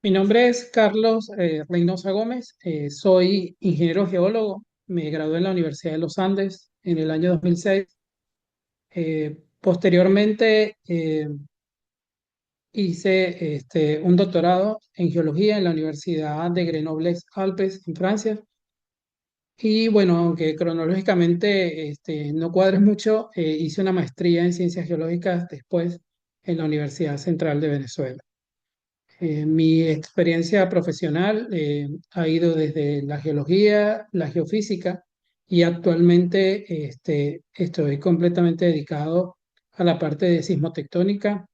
Mi nombre es Carlos Reynosa Gómez, soy ingeniero geólogo, me gradué en la Universidad de los Andes en el año 2006. Posteriormente hice un doctorado en geología en la Universidad de Grenoble-Alpes en Francia. Y bueno, aunque cronológicamente no cuadres mucho, hice una maestría en ciencias geológicas después en la Universidad Central de Venezuela. Mi experiencia profesional ha ido desde la geología, la geofísica y actualmente estoy completamente dedicado a la parte de sismotectónica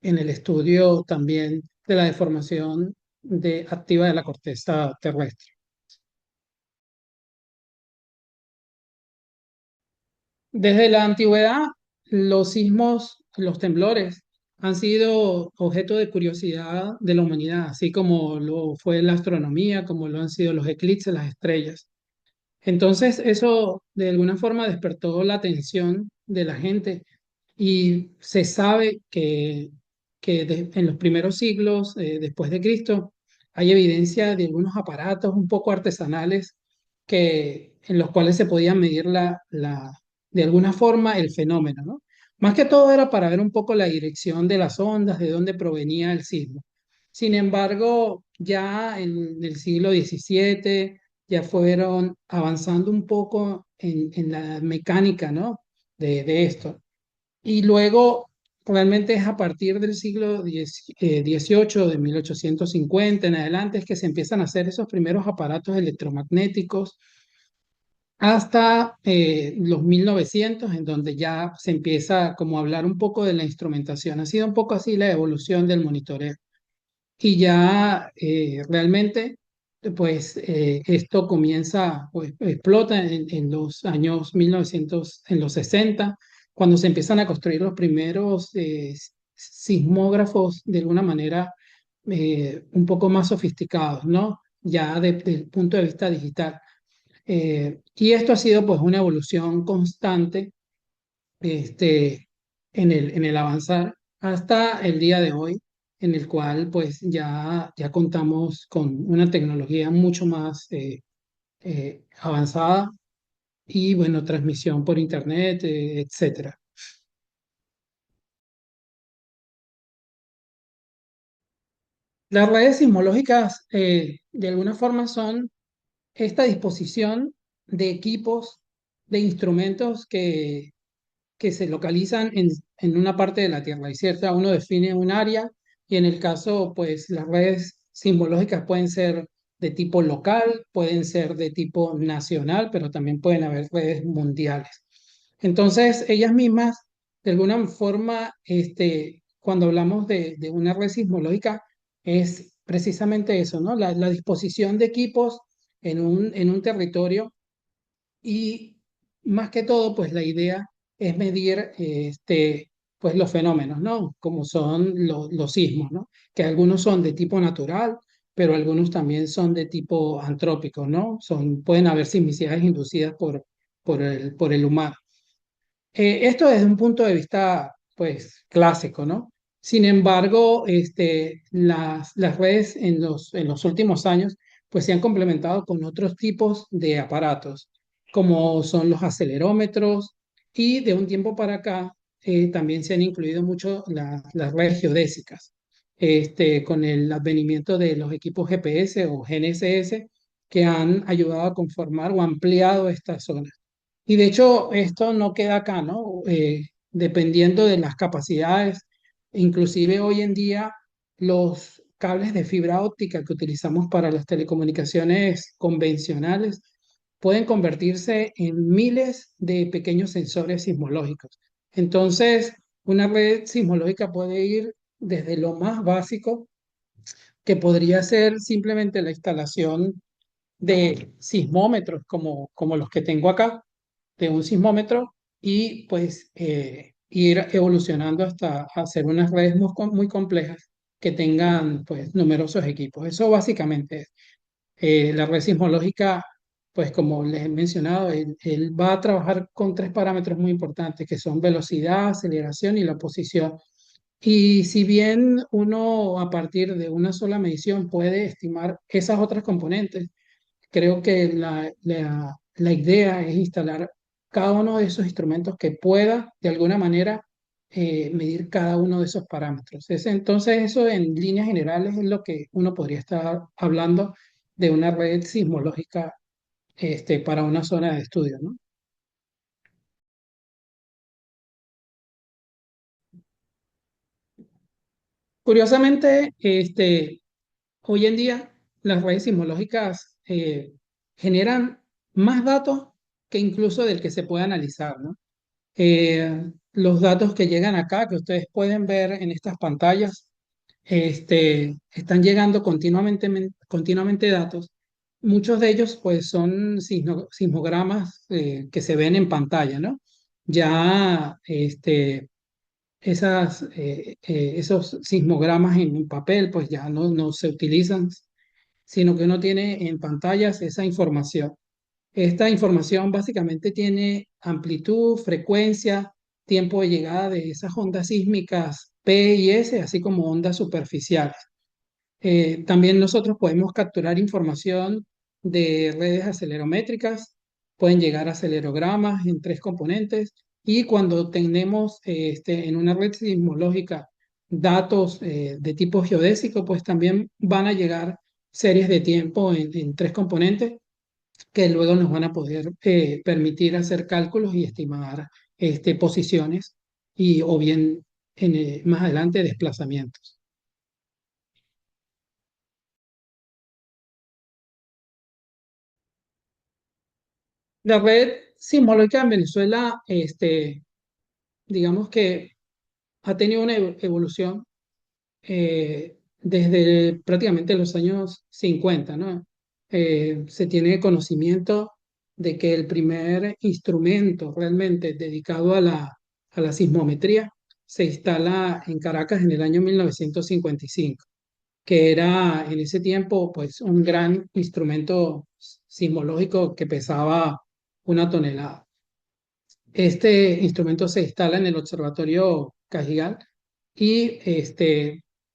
en el estudio también de la deformación activa de la corteza terrestre. Desde la antigüedad, los sismos, los temblores, han sido objeto de curiosidad de la humanidad, así como lo fue la astronomía, como lo han sido los eclipses, las estrellas. Entonces, eso de alguna forma despertó la atención de la gente y se sabe que en los primeros siglos después de Cristo hay evidencia de algunos aparatos un poco artesanales en los cuales se podía medir de alguna forma el fenómeno, ¿no? Más que todo era para ver un poco la dirección de las ondas, de dónde provenía el sismo. Sin embargo, ya en el siglo XVII ya fueron avanzando un poco en la mecánica, ¿no? de esto. Y luego, realmente es a partir del siglo XVIII, de 1850 en adelante, es que se empiezan a hacer esos primeros aparatos electromagnéticos hasta los 1900, en donde ya se empieza como a hablar un poco de la instrumentación. Ha sido un poco así la evolución del monitoreo. Y ya realmente, pues esto comienza, pues explota en los años 1900, en los 60, cuando se empiezan a construir los primeros sismógrafos de alguna manera un poco más sofisticados, ¿no? Ya desde el punto de vista digital. Y esto ha sido pues una evolución constante este, en el avanzar hasta el día de hoy, en el cual pues ya contamos con una tecnología mucho más avanzada y bueno, transmisión por internet, etcétera. Las redes sismológicas de alguna forma son esta disposición de equipos, de instrumentos que se localizan en una parte de la Tierra. Y cierta, uno define un área y en el caso, pues las redes sismológicas pueden ser de tipo local, pueden ser de tipo nacional, pero también pueden haber redes mundiales. Entonces, ellas mismas, de alguna forma, cuando hablamos de una red sismológica, es precisamente eso, ¿no? La disposición de equipos en un territorio y más que todo, pues la idea es medir pues los fenómenos, ¿no? Como son los sismos, ¿no? Que algunos son de tipo natural, pero algunos también son de tipo antrópico, ¿no? Pueden haber sismicidades inducidas por el humano. Esto desde un punto de vista, pues, clásico, ¿no? Sin embargo, las redes en los últimos años, pues se han complementado con otros tipos de aparatos, como son los acelerómetros, y de un tiempo para acá también se han incluido mucho las redes geodésicas, con el advenimiento de los equipos GPS o GNSS que han ayudado a conformar o ampliado estas zonas. Y de hecho, esto no queda acá, ¿no? Dependiendo de las capacidades, inclusive hoy en día los cables de fibra óptica que utilizamos para las telecomunicaciones convencionales pueden convertirse en miles de pequeños sensores sismológicos. Entonces, una red sismológica puede ir desde lo más básico, que podría ser simplemente la instalación de sismómetros como los que tengo acá, de un sismómetro y pues ir evolucionando hasta hacer unas redes muy complejas que tengan pues numerosos equipos. Eso básicamente es. La red sismológica, pues como les he mencionado, él va a trabajar con tres parámetros muy importantes que son velocidad, aceleración y la posición. Y si bien uno a partir de una sola medición puede estimar esas otras componentes, creo que la idea es instalar cada uno de esos instrumentos que pueda de alguna manera medir cada uno de esos parámetros. Entonces eso en líneas generales es lo que uno podría estar hablando de una red sismológica para una zona de estudio, ¿no? Curiosamente, hoy en día las redes sismológicas generan más datos que incluso del que se puede analizar, ¿no? Los datos que llegan acá, que ustedes pueden ver en estas pantallas, están llegando continuamente datos. Muchos de ellos pues son sismogramas que se ven en pantalla, ¿no? Ya esos sismogramas en papel pues ya no se utilizan, sino que uno tiene en pantallas esa información. Esta información básicamente tiene amplitud, frecuencia, tiempo de llegada de esas ondas sísmicas P y S, así como ondas superficiales. También nosotros podemos capturar información de redes acelerométricas, pueden llegar a acelerogramas en tres componentes y cuando tenemos en una red sismológica datos de tipo geodésico, pues también van a llegar series de tiempo en tres componentes que luego nos van a poder permitir hacer cálculos y estimar posiciones y o bien más adelante desplazamientos. La red sismológica en Venezuela, digamos que ha tenido una evolución desde prácticamente los años 50, ¿no? Se tiene conocimiento de que el primer instrumento realmente dedicado a la sismometría se instala en Caracas en el año 1955, que era en ese tiempo pues un gran instrumento sismológico que pesaba 1 tonelada. Este instrumento se instala en el Observatorio Cajigal y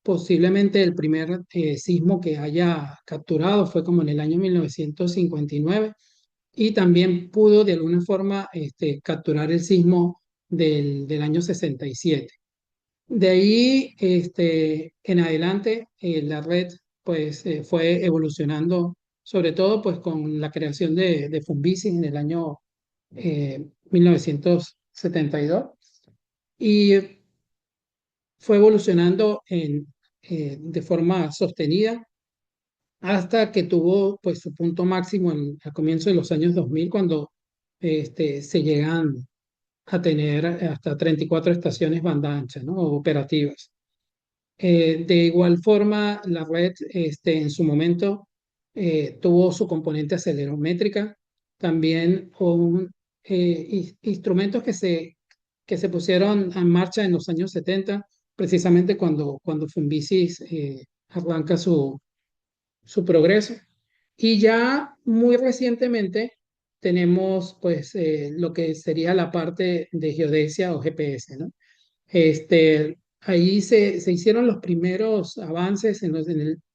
posiblemente el primer sismo que haya capturado fue como en el año 1959 y también pudo de alguna forma capturar el sismo del año 67. De ahí en adelante la red pues fue evolucionando, sobre todo pues con la creación de Fumbisis en el año 1972 y fue evolucionando de forma sostenida hasta que tuvo pues su punto máximo a comienzos de los años 2000 cuando se llegan a tener hasta 34 estaciones banda ancha, ¿no? Operativas. De igual forma, la red en su momento tuvo su componente acelerométrica, también con instrumentos que se pusieron en marcha en los años 70, precisamente cuando Fumbisis arranca su progreso. Y ya muy recientemente tenemos pues lo que sería la parte de geodesia o GPS, ¿no? Ahí se hicieron los primeros avances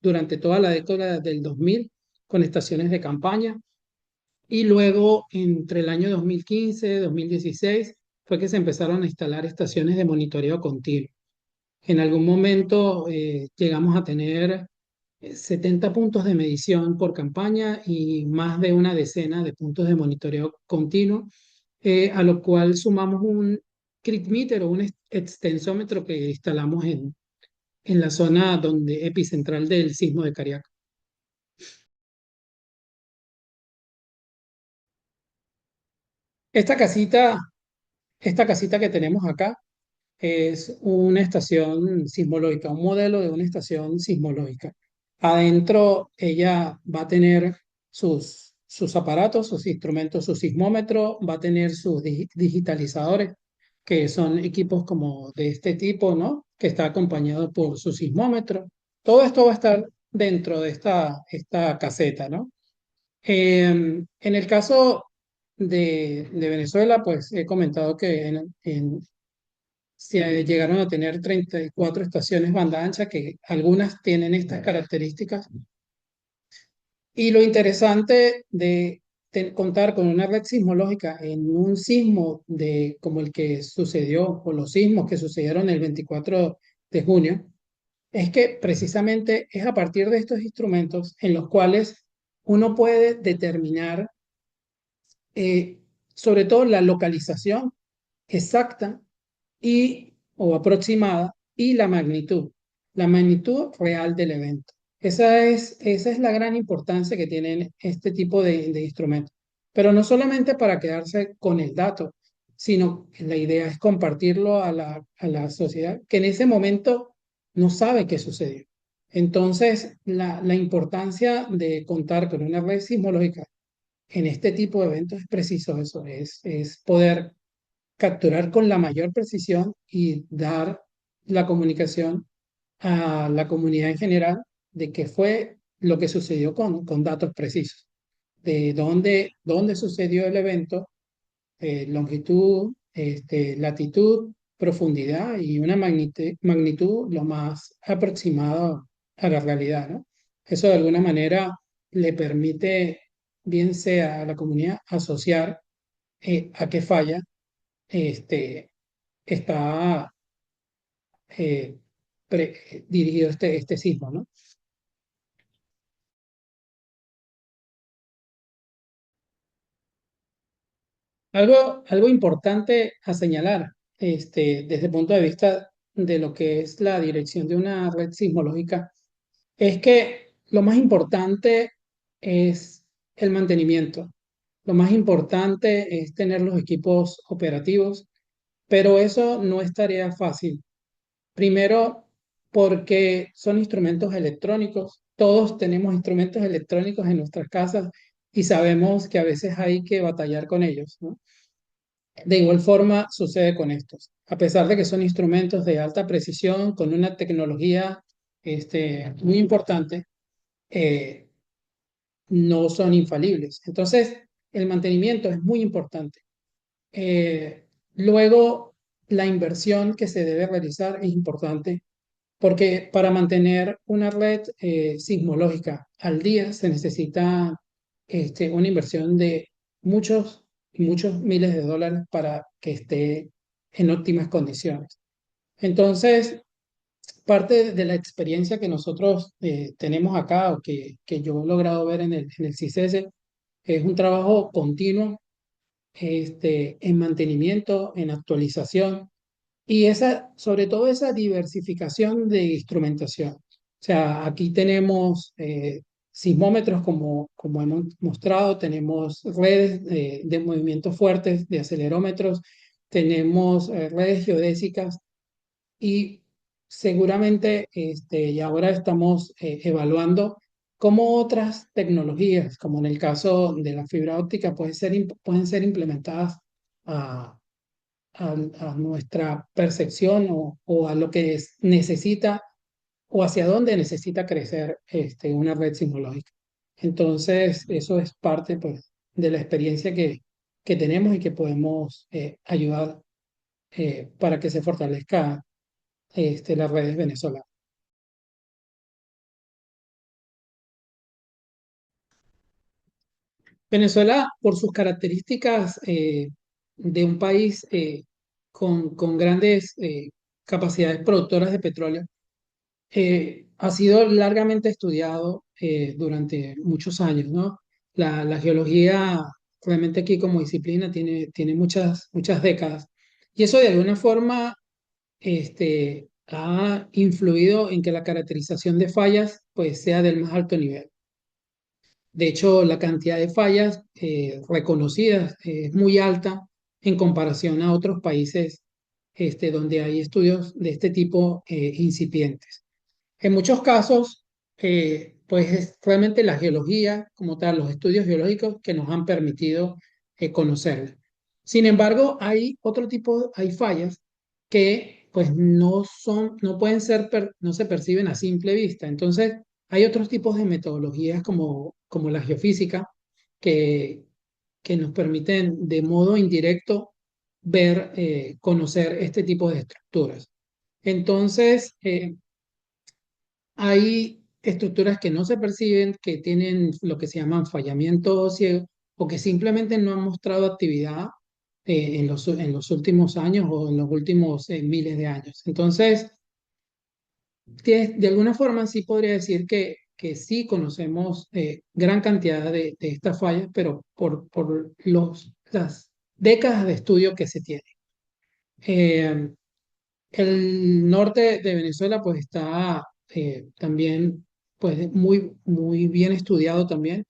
durante toda la década del 2000 con estaciones de campaña y luego entre el año 2015 y 2016 fue que se empezaron a instalar estaciones de monitoreo continuo. En algún momento llegamos a tener 70 puntos de medición por campaña y más de una decena de puntos de monitoreo continuo, a lo cual sumamos un CRITmeter o un extensómetro que instalamos en la zona epicentral del sismo de Cariaco. Esta casita, esta casita que tenemos acá es una estación sismológica, un modelo de una estación sismológica. Adentro ella va a tener sus aparatos, sus instrumentos, su sismómetro, va a tener sus digitalizadores, que son equipos como de este tipo, ¿no? Que está acompañado por su sismómetro. Todo esto va a estar dentro de esta caseta, ¿no? En el caso de Venezuela, pues he comentado que llegaron a tener 34 estaciones banda ancha, que algunas tienen estas características. Y lo interesante de contar con una red sismológica en un sismo como el que sucedió, o los sismos que sucedieron el 24 de junio, es que precisamente es a partir de estos instrumentos en los cuales uno puede determinar eh, sobre todo la localización exacta y o aproximada y la magnitud real del evento. Esa es la gran importancia que tienen este tipo de instrumentos. Pero no solamente para quedarse con el dato, sino que la idea es compartirlo a la sociedad que en ese momento no sabe qué sucedió. Entonces, la importancia de contar con una red sismológica en este tipo de eventos es preciso eso, es poder capturar con la mayor precisión y dar la comunicación a la comunidad en general de qué fue lo que sucedió con datos precisos, de dónde sucedió el evento, longitud, latitud, profundidad y una magnitud lo más aproximado a la realidad, ¿no? Eso de alguna manera le permite, bien sea a la comunidad, asociar a qué falla este, está eh, dirigido este sismo, ¿no? Algo importante a señalar desde el punto de vista de lo que es la dirección de una red sismológica es que lo más importante es el mantenimiento. Lo más importante es tener los equipos operativos, pero eso no es tarea fácil. Primero, porque son instrumentos electrónicos. Todos tenemos instrumentos electrónicos en nuestras casas y sabemos que a veces hay que batallar con ellos, ¿no? De igual forma sucede con estos. A pesar de que son instrumentos de alta precisión, con una tecnología muy importante, eh, no son infalibles. Entonces, el mantenimiento es muy importante. Luego, la inversión que se debe realizar es importante porque para mantener una red sismológica al día se necesita una inversión de muchos y muchos miles de dólares para que esté en óptimas condiciones. Entonces, parte de la experiencia que nosotros tenemos acá o que yo he logrado ver en el CICESE es un trabajo continuo en mantenimiento, en actualización y sobre todo esa diversificación de instrumentación. O sea, aquí tenemos sismómetros como hemos mostrado, tenemos redes de movimientos fuertes, de acelerómetros, tenemos redes geodésicas y seguramente y ahora estamos evaluando cómo otras tecnologías, como en el caso de la fibra óptica, pueden ser implementadas a a nuestra percepción o a lo que necesita o hacia dónde necesita crecer una red sismológica. Entonces, eso es parte pues, de la experiencia que tenemos y que podemos ayudar para que se fortalezca las redes venezolanas. Venezuela, por sus características de un país con grandes capacidades productoras de petróleo, ha sido largamente estudiado durante muchos años, ¿no? La geología realmente aquí como disciplina tiene muchas décadas y eso de alguna forma ha influido en que la caracterización de fallas pues sea del más alto nivel. De hecho, la cantidad de fallas reconocidas es muy alta en comparación a otros países donde hay estudios de este tipo incipientes. En muchos casos, pues es realmente la geología como tal, los estudios geológicos que nos han permitido conocerla. Sin embargo, hay fallas que pues no pueden ser, no se perciben a simple vista. Entonces, hay otros tipos de metodologías como la geofísica que, que nos permiten de modo indirecto ver, conocer este tipo de estructuras. Entonces, hay estructuras que no se perciben, que tienen lo que se llaman fallamiento óseo o que simplemente no han mostrado actividad en los últimos años o en los últimos miles de años. Entonces, de alguna forma sí podría decir que sí conocemos gran cantidad de estas fallas, pero por las décadas de estudio que se tiene. Eh, el norte de Venezuela pues está también pues muy bien estudiado también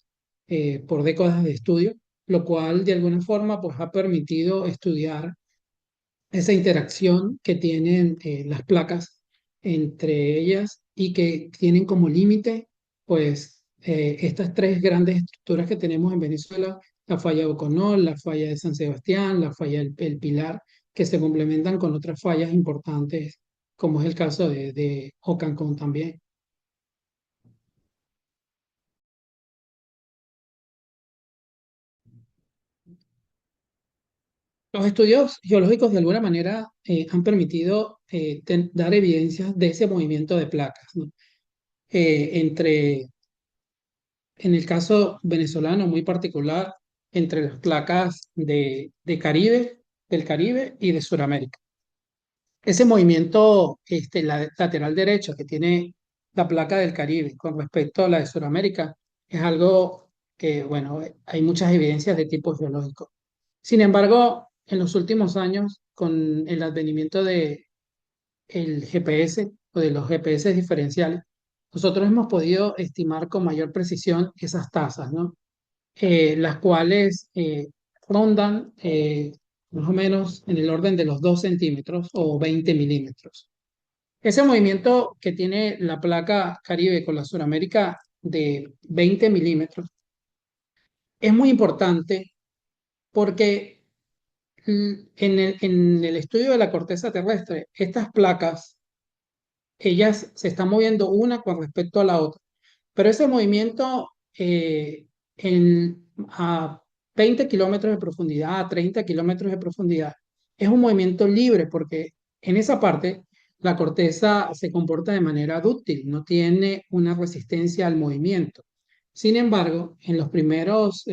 por décadas de estudio, lo cual de alguna forma pues ha permitido estudiar esa interacción que tienen las placas entre ellas y que tienen como límite pues estas tres grandes estructuras que tenemos en Venezuela, la falla de Boconó, la falla de San Sebastián, la falla del Pilar, que se complementan con otras fallas importantes, como es el caso de Ocancón también. Los estudios geológicos de alguna manera han permitido dar evidencias de ese movimiento de placas, ¿no? Entre en el caso venezolano muy particular, entre las placas de Caribe, del Caribe y de Sudamérica. Ese movimiento lateral derecho que tiene la placa del Caribe con respecto a la de Sudamérica es algo que, bueno, hay muchas evidencias de tipo geológico. Sin embargo, en los últimos años, con el advenimiento de el GPS o de los GPS diferenciales, nosotros hemos podido estimar con mayor precisión esas tasas, ¿no? Las cuales rondan más o menos en el orden de los 2 centímetros o 20 milímetros. Ese movimiento que tiene la placa Caribe con la Suramérica de 20 milímetros es muy importante porque en el estudio de la corteza terrestre, estas placas, ellas se están moviendo una con respecto a la otra. Pero ese movimiento a 20 kilómetros de profundidad, a 30 kilómetros de profundidad, es un movimiento libre porque en esa parte la corteza se comporta de manera dúctil, no tiene una resistencia al movimiento. Sin embargo, en los primeros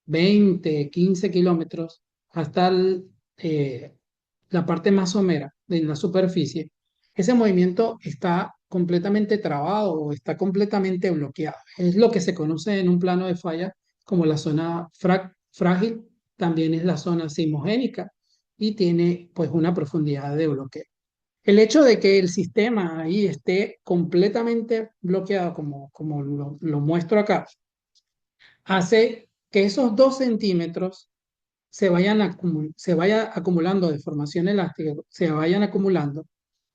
20, 15 kilómetros hasta la parte más somera de la superficie, ese movimiento está completamente trabado o está completamente bloqueado. Es lo que se conoce en un plano de falla como la zona frágil, también es la zona sismogénica y tiene pues una profundidad de bloqueo. El hecho de que el sistema ahí esté completamente bloqueado, como lo muestro acá, hace que esos 2 centímetros se vaya acumulando de formación elástica, se vayan acumulando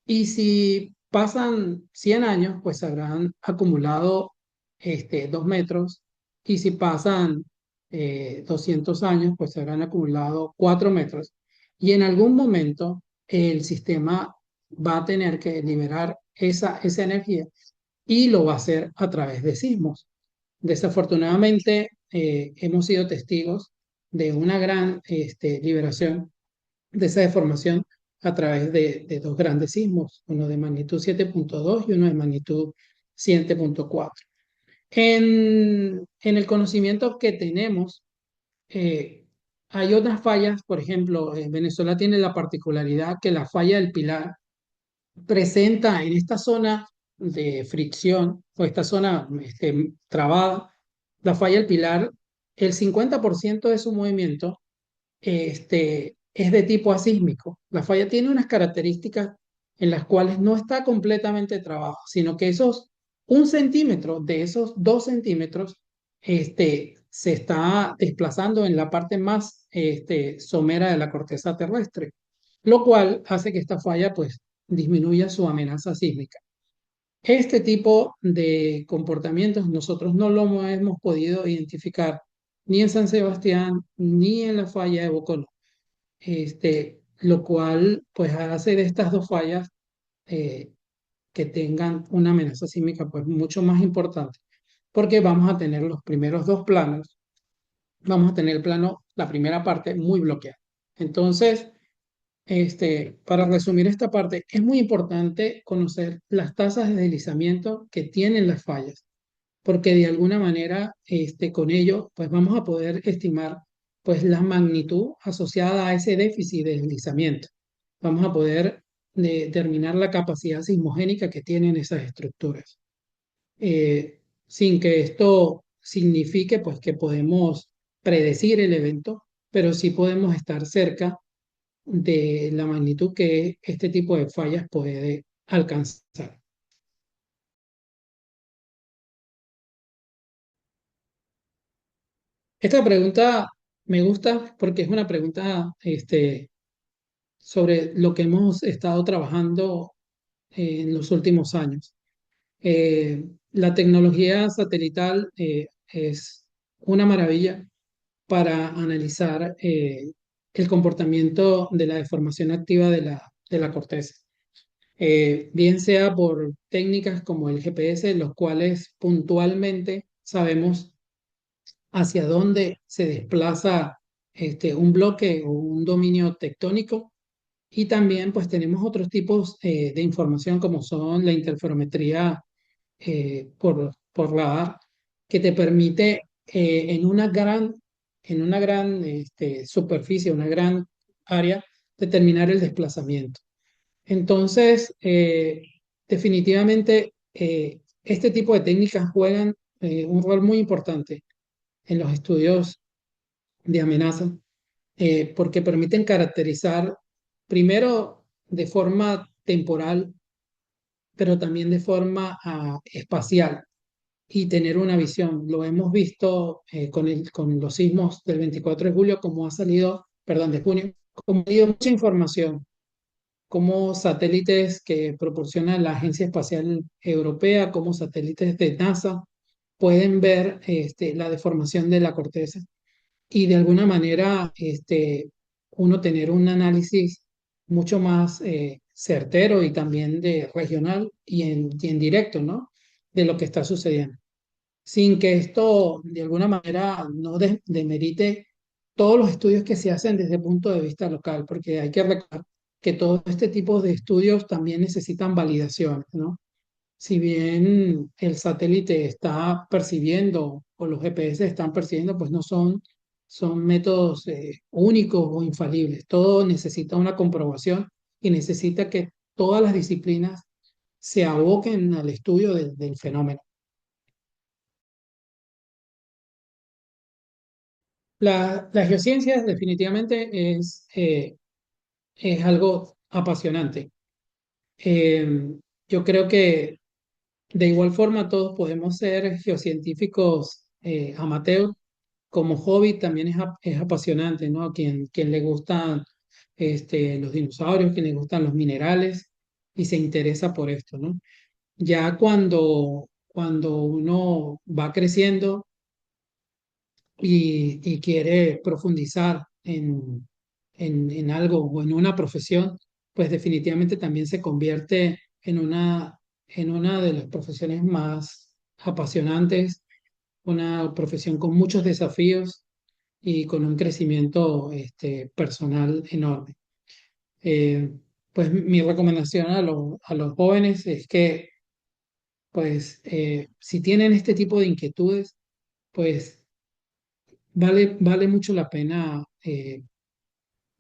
y si pasan 100 años, pues se habrán acumulado 2 metros. Y si pasan 200 años, pues se habrán acumulado 4 metros. Y en algún momento el sistema va a tener que liberar esa energía y lo va a hacer a través de sismos. Desafortunadamente, hemos sido testigos de una gran liberación de esa deformación a través de dos grandes sismos, uno de magnitud 7.2 y uno de magnitud 7.4. En el conocimiento que tenemos, eh, hay otras fallas, por ejemplo, Venezuela tiene la particularidad que la falla del Pilar presenta en esta zona de fricción o esta zona trabada, la falla del Pilar, el 50% de su movimiento es de tipo asísmico. La falla tiene unas características en las cuales no está completamente trabado, sino que esos 1 centímetro de esos 2 centímetros se está desplazando en la parte más somera de la corteza terrestre, lo cual hace que esta falla pues disminuya su amenaza sísmica. Este tipo de comportamientos nosotros no lo hemos podido identificar ni en San Sebastián ni en la falla de Bocoló, lo cual pues hace de estas dos fallas eh, que tengan una amenaza sísmica pues mucho más importante, porque vamos a tener los primeros dos planos, vamos a tener el plano, la primera parte muy bloqueada. Entonces, para resumir esta parte, es muy importante conocer las tasas de deslizamiento que tienen las fallas, porque de alguna manera, con ello, pues vamos a poder estimar pues la magnitud asociada a ese déficit de deslizamiento. Vamos a poder determinar la capacidad sismogénica que tienen esas estructuras, sin que esto signifique pues que podemos predecir el evento, pero sí podemos estar cerca de la magnitud que este tipo de fallas puede alcanzar. Esta pregunta me gusta porque es una pregunta sobre lo que hemos estado trabajando en los últimos años. La tecnología satelital es una maravilla para analizar el comportamiento de la deformación activa de la corteza. Bien sea por técnicas como el GPS, los cuales puntualmente sabemos hacia dónde se desplaza un bloque o un dominio tectónico. Y también pues tenemos otros tipos de información como son la interferometría por radar, que te permite en una gran superficie, una gran área, determinar el desplazamiento. Entonces, definitivamente, este tipo de técnicas juegan un rol muy importante en los estudios de amenaza, porque permiten caracterizar primero de forma temporal, pero también de forma espacial y tener una visión. Lo hemos visto con los sismos del 24 de julio, como ha salido, perdón, de junio, como ha salido mucha información, como satélites que proporciona la Agencia Espacial Europea, como satélites de NASA, pueden ver la deformación de la corteza y de alguna manera uno tener un análisis mucho más certero y también de regional y en directo, ¿no? De lo que está sucediendo, sin que esto de alguna manera no demerite todos los estudios que se hacen desde el punto de vista local, porque hay que recordar que todo este tipo de estudios también necesitan validación, ¿no? Si bien el satélite está percibiendo o los GPS están percibiendo, pues no son métodos únicos o infalibles. Todo necesita una comprobación y necesita que todas las disciplinas se aboquen al estudio del fenómeno. Las geociencias definitivamente es algo apasionante. Yo creo que de igual forma todos podemos ser geocientíficos amateur. Como hobby también es apasionante, ¿no? Quien le gustan los dinosaurios, quien le gustan los minerales y se interesa por esto, ¿no? Ya cuando uno va creciendo y quiere profundizar en algo o en una profesión, pues definitivamente también se convierte en una de las profesiones más apasionantes, una profesión con muchos desafíos y con un crecimiento personal enorme. Eh, pues mi recomendación a los jóvenes es que, pues, si tienen este tipo de inquietudes, pues vale mucho la pena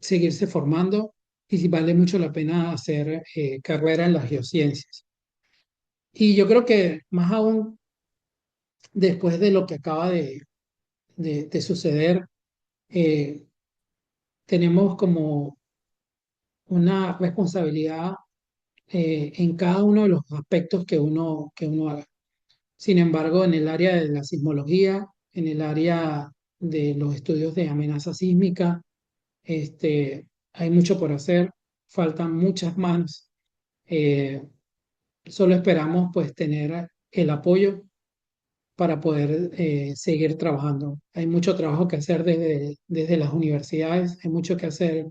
seguirse formando y si vale mucho la pena hacer carrera en las geociencias. Y yo creo que más aún después de lo que acaba de suceder, eh, tenemos como una responsabilidad en cada uno de los aspectos que uno haga. Sin embargo, en el área de la sismología, en el área de los estudios de amenaza sísmica, hay mucho por hacer, faltan muchas manos. Eh, Solo esperamos pues tener el apoyo para poder seguir trabajando. Hay mucho trabajo que hacer desde las universidades, hay mucho que hacer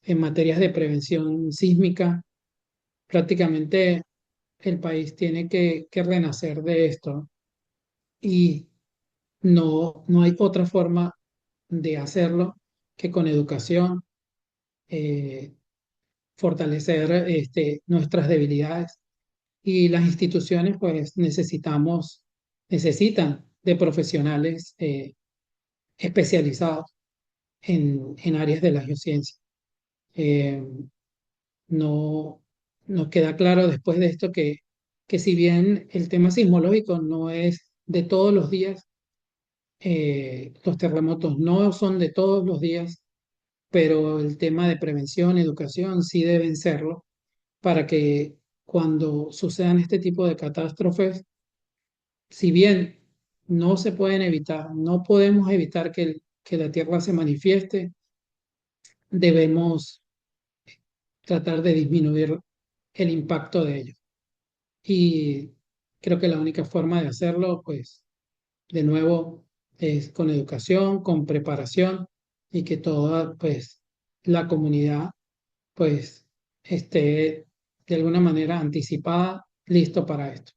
en materias de prevención sísmica. Prácticamente el país tiene que renacer de esto y no hay otra forma de hacerlo que con educación, eh, fortalecer nuestras debilidades. Y las instituciones pues necesitan de profesionales especializados en áreas de la geociencia. Eh, no nos queda claro después de esto que si bien el tema sismológico no es de todos los días, los terremotos no son de todos los días, pero el tema de prevención, educación sí deben serlo para que cuando sucedan este tipo de catástrofes, si bien no se pueden evitar, no podemos evitar que la Tierra se manifieste, debemos tratar de disminuir el impacto de ello. Y creo que la única forma de hacerlo, pues, de nuevo, es con educación, con preparación y que toda, pues, la comunidad, pues, esté de alguna manera anticipada, listo para esto.